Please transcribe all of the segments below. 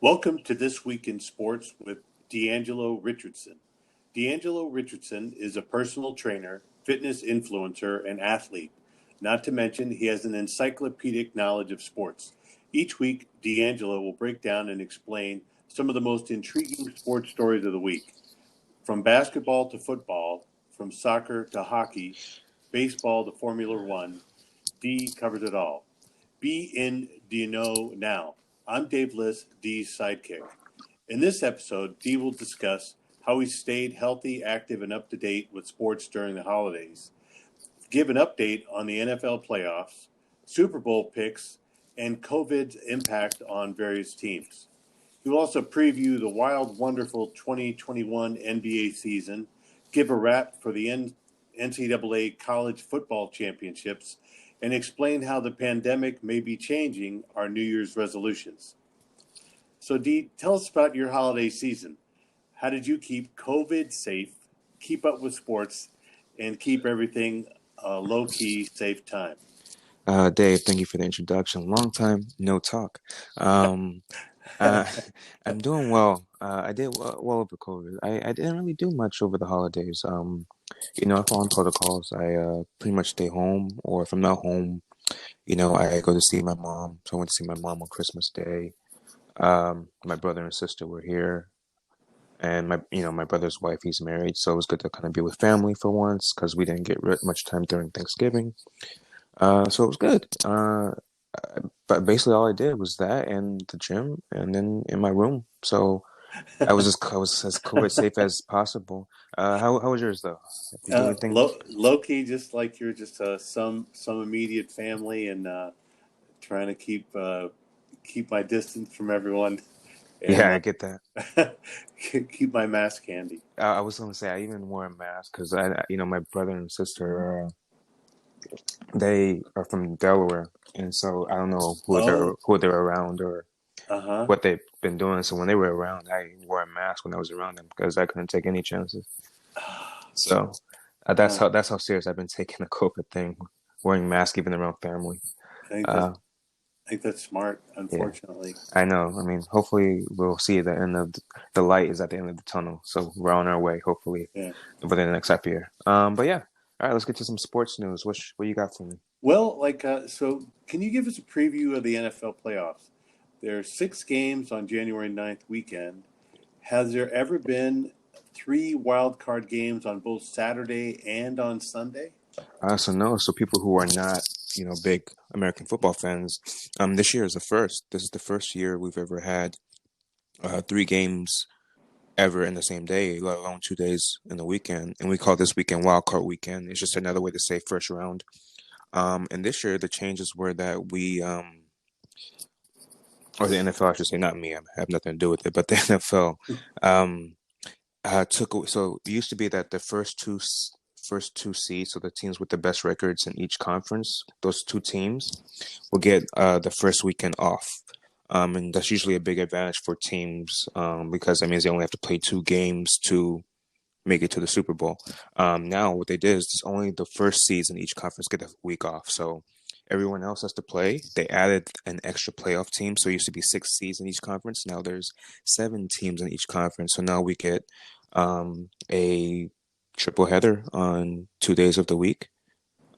Welcome to This Week in Sports with DeAngelo Richardson. DeAngelo Richardson is a personal trainer, fitness influencer, and athlete. Not to mention, he has an encyclopedic knowledge of sports. Each week, DeAngelo will break down and explain some of the most intriguing sports stories of the week. From basketball to football, from soccer to hockey, baseball to Formula One, D covers it all. Be in Do You Know Now? I'm Dave Liss, D's sidekick. In this episode, D will discuss how he stayed healthy, active, and up to date with sports during the holidays, give an update on the NFL playoffs, Super Bowl picks, and COVID's impact on various teams. He will also preview the wild, wonderful 2021 NBA season, give a wrap for the NCAA college football championships, and explain how the pandemic may be changing our New Year's resolutions. So, Dee, tell us about your holiday season. How did you keep COVID safe, keep up with sports, and keep everything low-key, safe time? Dave, thank you for the introduction. Long time, no talk. Um, uh, I'm doing well. I did well over COVID. I didn't really do much over the holidays. I follow protocols. I pretty much stay home, or if I'm not home, I go to see my mom. So I went to see my mom on Christmas Day. My brother and sister were here, and my brother's wife, he's married, so it was good to kind of be with family for once because we didn't get much time during Thanksgiving. So it was good. But basically all I did was that and the gym and then in my room. So I was as COVID safe as possible. How was yours though? Did you do anything? Low-key, just like you're just some immediate family and trying to keep my distance from everyone Yeah, and I get that. keep my mask handy. I was gonna say I even wore a mask because my brother and sister, they are from Delaware, and so I don't know Oh, who they're around or uh-huh. what they've been doing. So when they were around, I wore a mask when I was around them because I couldn't take any chances. So Uh, that's how serious I've been taking the COVID thing, wearing masks even around family. I think that's Uh, I think that's smart, yeah, unfortunately. I know. I mean, hopefully we'll see the end of the light is at the end of the tunnel. So we're on our way, hopefully, Yeah. within the next half year. But yeah, all right, let's get to some sports news. What you got for me? Well, so can you give us a preview of the NFL playoffs? There are 6 games on January 9th weekend. Has there ever been 3 wild card games on both Saturday and on Sunday? So no, so people who are not, big American football fans, this year is the first. This is the first year we've ever had 3 games ever in the same day, let alone 2 days in the weekend. And we call this weekend Wild Card Weekend. It's just another way to say first round. And this year the changes were that or the NFL, I should say, not me. I have nothing to do with it, but the NFL um, So it used to be that the first two seeds, so the teams with the best records in each conference, those two teams will get the first weekend off. And that's usually a big advantage for teams because that means they only have to play 2 games to make it to the Super Bowl. Now, what they did is only the first seeds in each conference get a week off. So everyone else has to play. They added an extra playoff team. So it used to be 6 seeds in each conference. Now there's 7 teams in each conference. So now we get a triple header on 2 days of the week.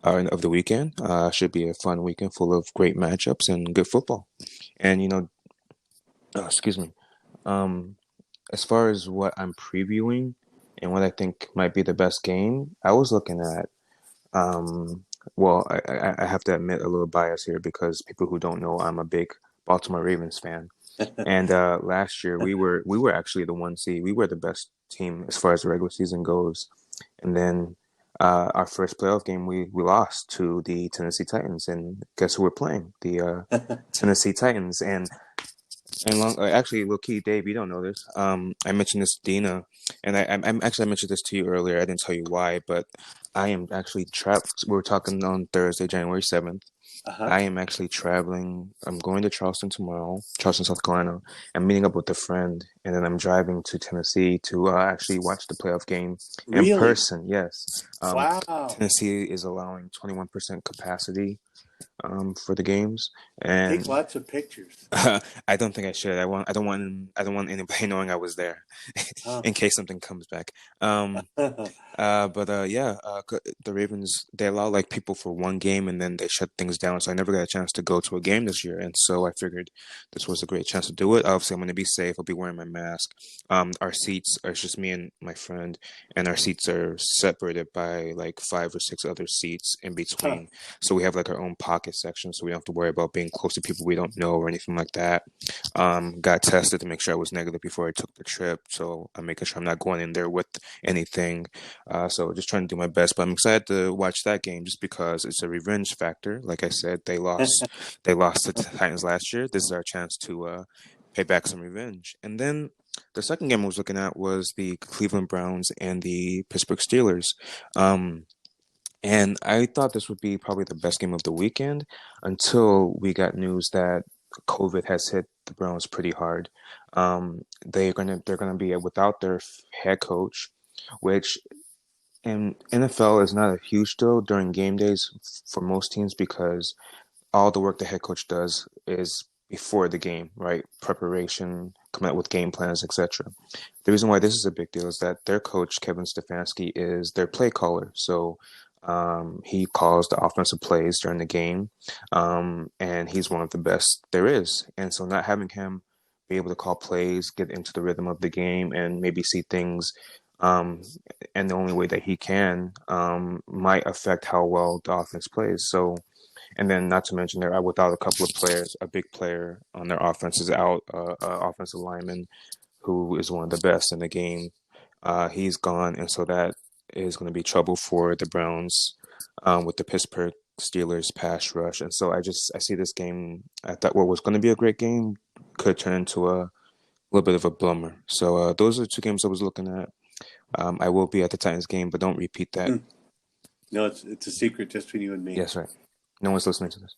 Of the weekend. Should be a fun weekend full of great matchups and good football. And excuse me. Um, as far as what I'm previewing and what I think might be the best game, I was looking at. Um, well, I have to admit a little bias here because people who don't know, I'm a big Baltimore Ravens fan. And last year we were actually the 1 seed. We were the best team as far as the regular season goes. And then our first playoff game we lost to the Tennessee Titans. And guess who we're playing? The Tennessee Titans. Actually, low key, Dave, you don't know this. I mentioned this to Dina, and I mentioned this to you earlier. I didn't tell you why, but I am actually trapped. We were talking on Thursday, January 7th. Uh-huh. I am actually traveling. I'm going to Charleston tomorrow, Charleston, South Carolina. I'm meeting up with a friend, and then I'm driving to Tennessee to actually watch the playoff game in Really? person. Yes. Wow. Tennessee is allowing 21% capacity for the games, and Take lots of pictures. I don't think I should. I don't want anybody knowing I was there, Huh. in case something comes back. Um, but yeah, the Ravens, they allow like people for one game and then they shut things down. So I never got a chance to go to a game this year, and so I figured this was a great chance to do it. Obviously, I'm going to be safe. I'll be wearing my mask. Our seats are, it's just me and my friend, and our seats are separated by like 5 or 6 other seats in Huh. between. So we have like our own pocket section, so we don't have to worry about being close to people we don't know or anything like that. Got tested to make sure I was negative before I took the trip, so I'm making sure I'm not going in there with anything. So just trying to do my best, but I'm excited to watch that game just because it's a revenge factor. Like I said, they lost to the Titans last year. This is our chance to pay back some revenge. And then the second game I was looking at was the Cleveland Browns and the Pittsburgh Steelers. Um, and I thought this would be probably the best game of the weekend until we got news that COVID has hit the Browns pretty hard. They're gonna be without their head coach, which and NFL is not a huge deal during game days for most teams because all the work the head coach does is before the game, right? Preparation, coming up with game plans, etc. The reason why this is a big deal is that their coach, Kevin Stefanski, is their play caller. So he calls the offensive plays during the game, and he's one of the best there is. And so not having him be able to call plays, get into the rhythm of the game, and maybe see things um, and the only way that he can might affect how well the offense plays. So, and then not to mention they're without a couple of players. A big player on their offense is out, offensive lineman who is one of the best in the game. He's gone, and so that is going to be trouble for the Browns with the Pittsburgh Steelers pass rush. And so I see this game. I thought what was going to be a great game could turn into a little bit of a bummer. So those are the 2 games I was looking at. I will be at the Titans game, but don't repeat that. No, it's a secret just between you and me. Yes, right. No one's listening to this.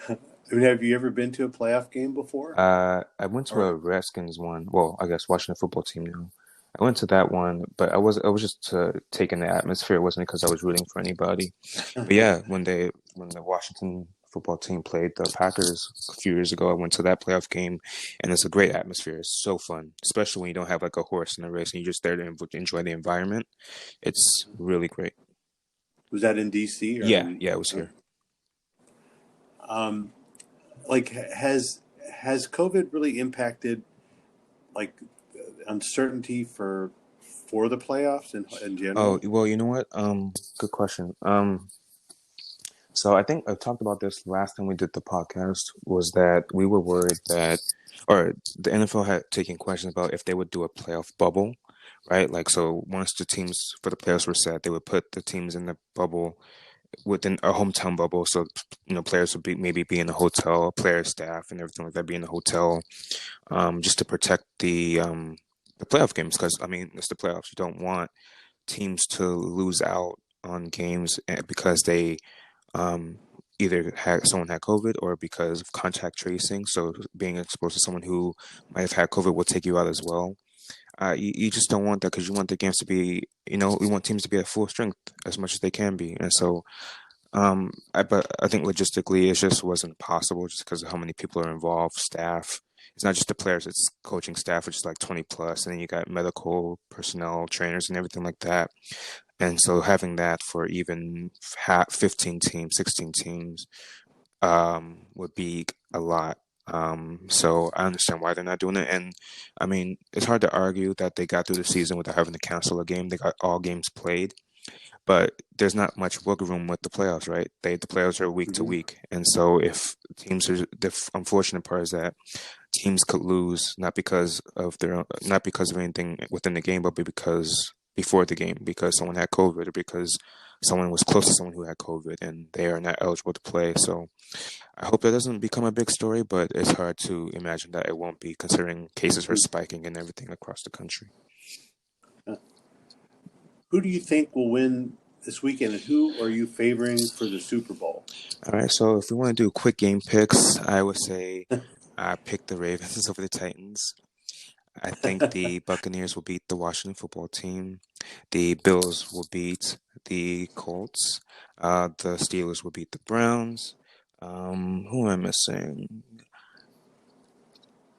I mean, have you ever been to a playoff game before? I went to a Or Redskins one. Well, I guess watching the football team now. I went to that one, but I was just taking the atmosphere. It wasn't because I was rooting for anybody. But yeah, when the Washington football team played the Packers a few years ago, I went to that playoff game, and it's a great atmosphere. It's so fun, especially when you don't have like a horse in the race and you're just there to enjoy the environment. It's really great. was that in DC or Yeah, in? yeah, it was here. Um, like has COVID really impacted like uncertainty for the playoffs in Oh, general? well, you know what? Good question. So I think I talked about this last time we did the podcast was that we were worried that, or the NFL had taken questions about if they would do a playoff bubble, right? Like, so once the teams for the playoffs were set, they would put the teams in the bubble within a hometown bubble. So, players would maybe be in a hotel, player staff and everything like that be in a hotel, just to protect the playoff games. Because I mean, it's the playoffs. You don't want teams to lose out on games because they um, either someone had COVID or because of contact tracing. So being exposed to someone who might have had COVID will take you out as well. You just don't want that because you want the games to be, we want teams to be at full strength as much as they can be. And so, but I think logistically it just wasn't possible just because of how many people are involved, staff. It's not just the players, it's coaching staff, which is like 20 plus, and then you got medical personnel, trainers, and everything like that. And so having that for even 15 teams, 16 teams, would be a lot. So I understand why they're not doing it. And I mean, it's hard to argue that they got through the season without having to cancel a game. They got all games played, but there's not much wiggle room with the playoffs, right? The playoffs are week to Hmm. week. And so if teams are, the unfortunate part is that teams could lose not because of anything within the game, but because before the game, because someone had COVID or because someone was close to someone who had COVID and they are not eligible to play. So I hope that doesn't become a big story, but it's hard to imagine that it won't be considering cases are spiking and everything across the country. Who do you think will win this weekend, and who are you favoring for the Super Bowl? All right, so if we want to do quick game picks, I would say I pick the Ravens over the Titans. I think the Buccaneers will beat the Washington football team. The Bills will beat the Colts. The Steelers will beat the Browns. Who am I missing?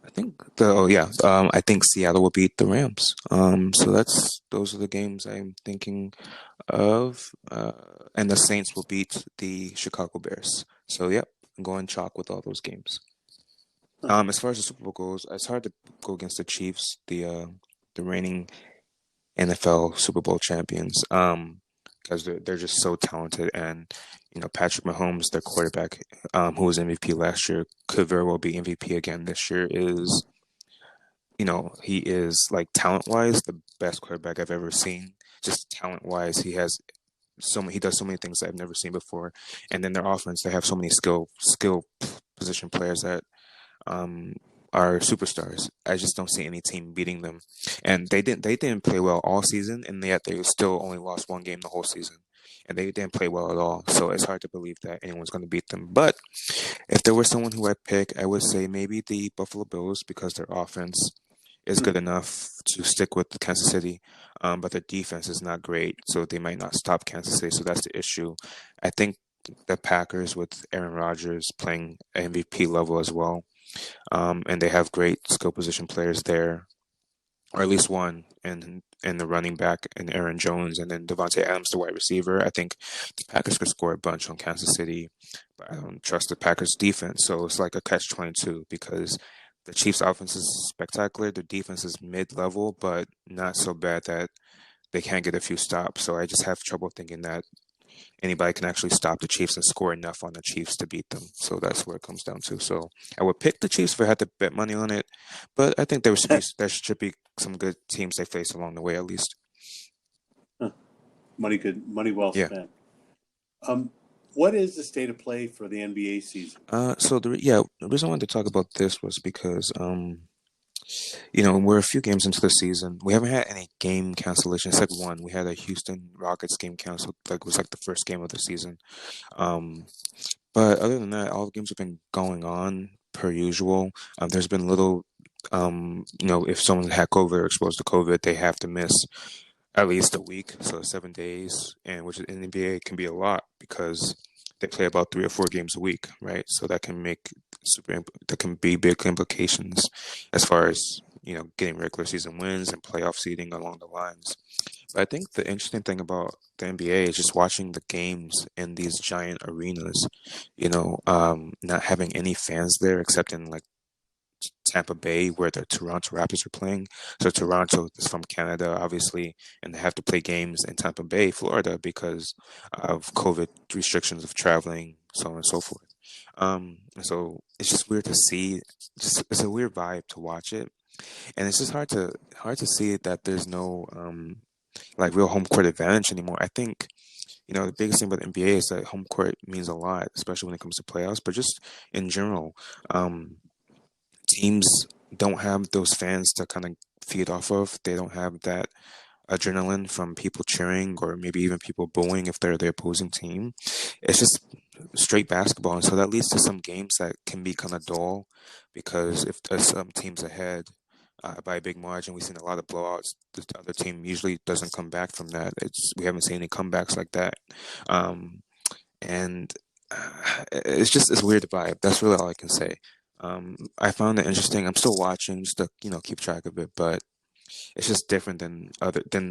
I think I think Seattle will beat the Rams. So those are the games I'm thinking of. And the Saints will beat the Chicago Bears. So yep, I'm going chalk with all those games. As far as the Super Bowl goes, it's hard to go against the Chiefs, the reigning NFL Super Bowl champions, because they're just so talented, and Patrick Mahomes, their quarterback, who was MVP last year, could very well be MVP again this year. He is like talent wise the best quarterback I've ever seen. Just talent wise, he does so many things that I've never seen before, and then their offense, they have so many skill position players that um, are superstars. I just don't see any team beating them. And they didn't play well all season, and yet they still only lost one game the whole season. And they didn't play well at all. So it's hard to believe that anyone's going to beat them. But if there was someone who I'd pick, I would say maybe the Buffalo Bills, because their offense is good enough to stick with Kansas City. But their defense is not great, so they might not stop Kansas City. So that's the issue. I think the Packers, with Aaron Rodgers playing MVP level as well, and they have great skill position players there, or at least one, and the running back and Aaron Jones, and then Devontae Adams, the wide receiver. I think the Packers could score a bunch on Kansas City, but I don't trust the Packers defense. So it's like a catch-22 because the Chiefs' offense is spectacular. Their defense is mid-level, but not so bad that they can't get a few stops. So I just have trouble thinking that anybody can actually stop the Chiefs and score enough on the Chiefs to beat them. So that's where it comes down to. So I would pick the Chiefs if I had to bet money on it, but I think there should be some good teams they face along the way at least. Money well Yeah. spent. What is the state of play for the NBA season? So the reason I wanted to talk about this was because we're a few games into the season. We haven't had any game cancellation except one. We had a Houston Rockets game canceled. Like it was like the first game of the season. Um, But other than that, all the games have been going on per usual. There's been little, if someone had COVID or exposed to COVID, they have to miss at least a week, so 7 days, and which in the NBA can be a lot because they play about 3 or 4 games a week, right? So that can be big implications as far as getting regular season wins and playoff seeding along the lines. But I think the interesting thing about the NBA is just watching the games in these giant arenas, not having any fans there except in like Tampa Bay where the Toronto Raptors are playing. So Toronto is from Canada, obviously, and they have to play games in Tampa Bay, Florida, because of COVID restrictions of traveling, so on and so forth. And so it's just weird to see. Just it's a weird vibe to watch it, and it's just hard to see that there's no like real home court advantage anymore. I think the biggest thing about the NBA is that home court means a lot, especially when it comes to playoffs, but just in general, um, teams don't have those fans to kind of feed off of. They don't have that adrenaline from people cheering or maybe even people booing if they're the opposing team. It's just straight basketball, and so that leads to some games that can be kind of dull because if there's some teams ahead by a big margin, we've seen a lot of blowouts. The other team usually doesn't come back from that. We haven't seen any comebacks like that, um, and it's weird vibe. That's really all I can say. I found it interesting. I'm still watching just to keep track of it, but it's just different than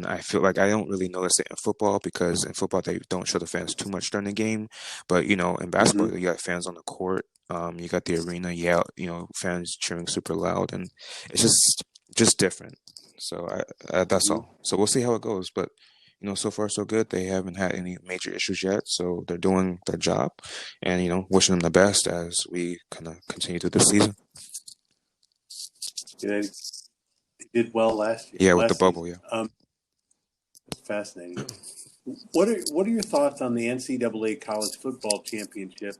I feel like I don't really notice it in football because in football they don't show the fans too much during the game, but in Hmm. basketball you got fans on the court, you got the arena, yeah, fans cheering super loud, and it's just different. So that's Hmm. all. So we'll see how it goes, but so far so good. They haven't had any major issues yet, so they're doing their job, and wishing them the best as we kind of continue through this season. Yeah, they did well Yeah, with the last bubble, season. yeah. Fascinating. What are your thoughts on the NCAA college football championship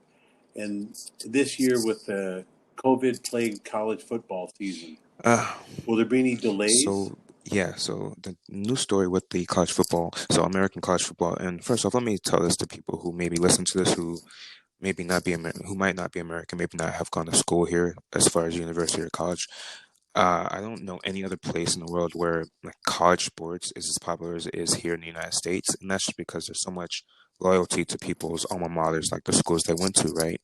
and this year with the COVID plagued college football season? Uh, Will there be any delays? so the new story with the college football, so American college football, and first off, let me tell this to people who maybe listen to this who maybe not be who might not be American, maybe not have gone to school here as far as university or college. I don't know any other place in the world where like college sports is as popular as it is here in the United States, and that's just because there's so much loyalty to people's alma maters, like the schools they went to, right?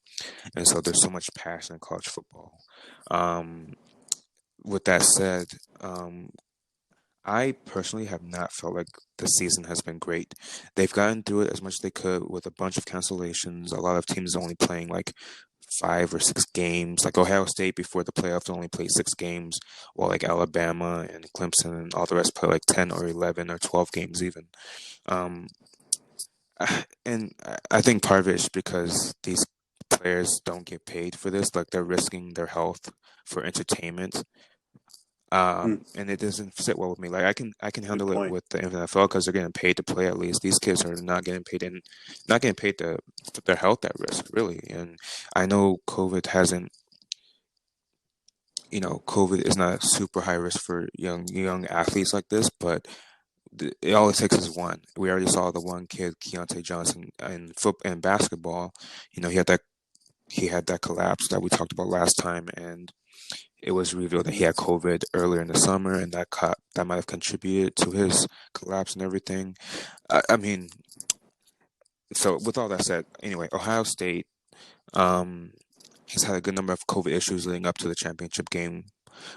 And so there's so much passion in college football. Um, with that said, um, I personally have not felt like the season has been great. They've gotten through it as much as they could with a bunch of cancellations. A lot of teams only playing like 5 or 6 games. Like Ohio State before the playoffs only played 6 games, while like Alabama and Clemson and all the rest play like 10 or 11 or 12 games even. Um, and I think part of it is because these players don't get paid for this. Like they're risking their health for entertainment. Hmm, And it doesn't sit well with me. Like I can good handle it point. with the NFL because they're getting paid to play at least. These kids are not getting paid and not getting paid to put their health at risk, really. And I know COVID hasn't, COVID is not super high risk for young athletes like this, but all it takes is one. We already saw the one kid, Keontae Johnson, in football and basketball. He had that collapse that we talked about last time, and it was revealed that he had COVID earlier in the summer, and that might have contributed to his collapse and everything. I mean, so with all that said, anyway, Ohio State um, has had a good number of COVID issues leading up to the championship game,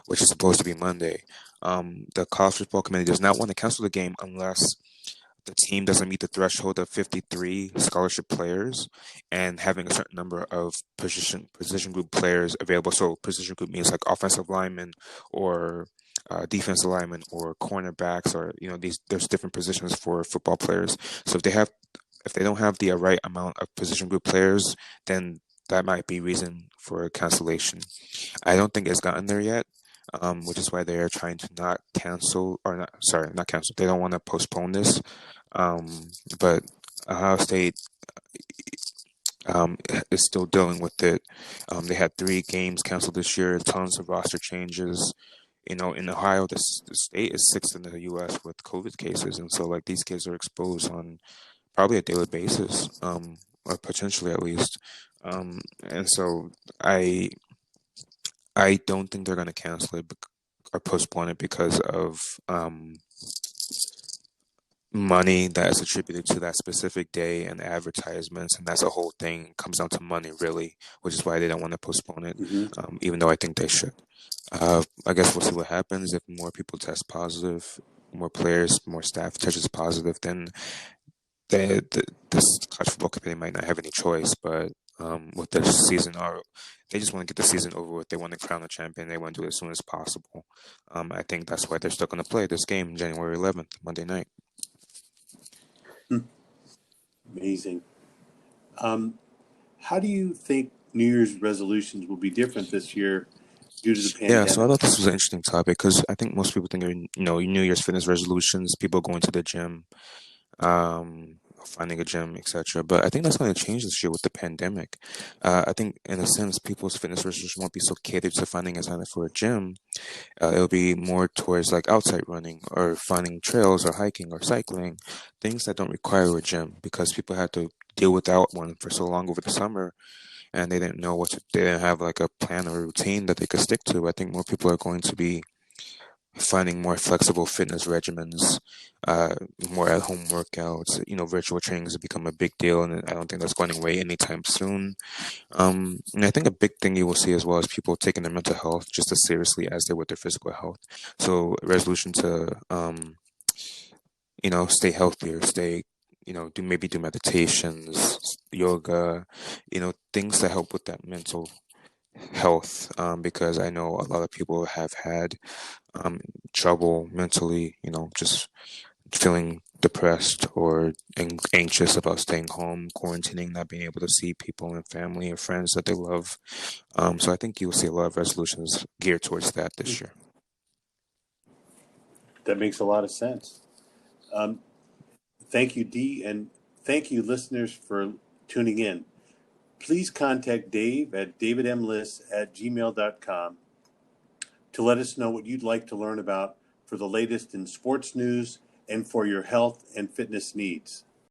which is supposed to be Monday. The college football committee does not want to cancel the game unless the team doesn't meet the threshold of 53 scholarship players and having a certain number of position group players available. So position group means like offensive linemen or defensive linemen or cornerbacks or these there's different positions for football players. So if they don't have the right amount of position group players, then that might be reason for cancellation. I don't think it's gotten there yet, which is why they are trying to not cancel or not. Sorry, not cancel. They don't want to postpone this. But Ohio State is still dealing with it. They had 3 games canceled this year. Tons of roster changes. In Ohio, the state is sixth in the U.S. with COVID cases, and so like these kids are exposed on probably a daily basis, or potentially at least. And so I I don't think they're going to cancel it or postpone it because of money that is attributed to that specific day and advertisements, and that's a whole thing. It comes down to money, really, which is why they don't want to postpone it, Hmm. even though I think they should. I guess we'll see what happens if more people test positive, more players, more staff touches positive, then this college football committee might not have any choice. But with their season, or they just want to get the season over with. They want to crown a champion. They want to do it as soon as possible. I think that's why they're still going to play this game January 11th, Monday night. Amazing. Um, how do you think New Year's resolutions will be different this year due to the Yeah, so I pandemic? thought this was an interesting topic because I think most people think of, New Year's fitness resolutions, people going to the gym, finding a gym, etc. But I think that's going to change this year with the pandemic. I think, in a sense, people's fitness resolutions won't be so catered to finding a time for a gym. It'll be more towards like outside running or finding trails or hiking or cycling, things that don't require a gym because people had to deal without one for so long over the summer and they didn't know they didn't have like a plan or routine that they could stick to. I think more people are going to be finding more flexible fitness regimens, uh, more at home workouts. Virtual training has become a big deal, and I don't think that's going away anytime soon. And I think a big thing you will see as well is people taking their mental health just as seriously as they would their physical health. So, a resolution to, stay healthier, do meditations, yoga, things that help with that mental health. Because I know a lot of people have had um, trouble mentally, just feeling depressed or anxious about staying home, quarantining, not being able to see people and family or friends that they love. So I think you'll see a lot of resolutions geared towards that this year. That makes a lot of sense. Um, thank you, Dee, and thank you, listeners, for tuning in. Please contact Dave at davidmliss@gmail.com to let us know what you'd like to learn about for the latest in sports news and for your health and fitness needs.